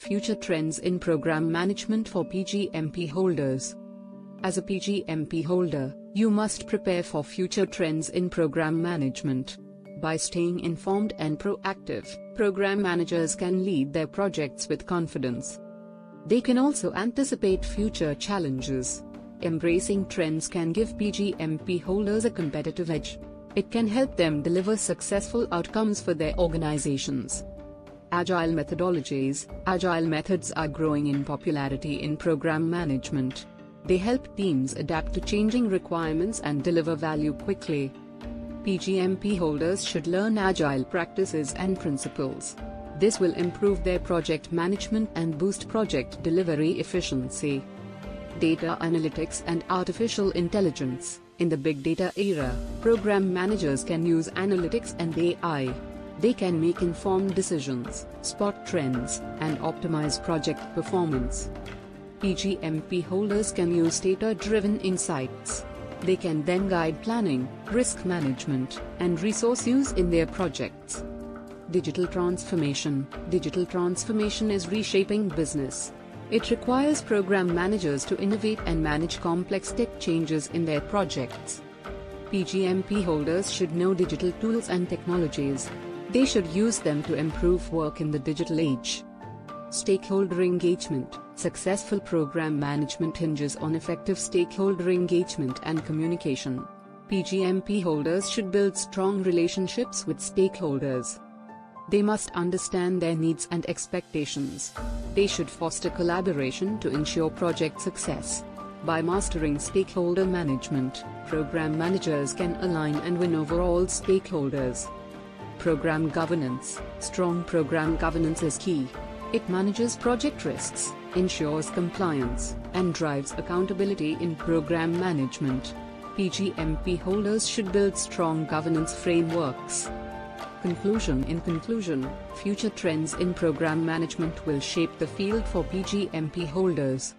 Future trends in program management for PgMP holders. As a PgMP holder, you must prepare for future trends in program management. By staying informed and proactive, program managers can lead their projects with confidence. They can also anticipate future challenges. Embracing trends can give PgMP holders a competitive edge. It can help them deliver successful outcomes for their organizations. Agile methodologies. Agile methods are growing in popularity in program management. They help teams adapt to changing requirements and deliver value quickly. PgMP holders should learn Agile practices and principles. This will improve their project management and boost project delivery efficiency. Data analytics and artificial intelligence. In the big data era, program managers can use analytics and AI. They can make informed decisions, spot trends, and optimize project performance. PgMP holders can use data-driven insights. They can then guide planning, risk management, and resource use in their projects. Digital transformation. Digital transformation is reshaping business. It requires program managers to innovate and manage complex tech changes in their projects. PgMP holders should know digital tools and technologies. They should use them to improve work in the digital age. Stakeholder engagement. Successful program management hinges on effective stakeholder engagement and communication. PgMP holders should build strong relationships with stakeholders. They must understand their needs and expectations. They should foster collaboration to ensure project success. By mastering stakeholder management, program managers can align and win over all stakeholders. Program governance. Strong program governance is key. It manages project risks, ensures compliance, and drives accountability in program management. PgMP holders should build strong governance frameworks. Conclusion. In conclusion, future trends in program management will shape the field for PgMP holders.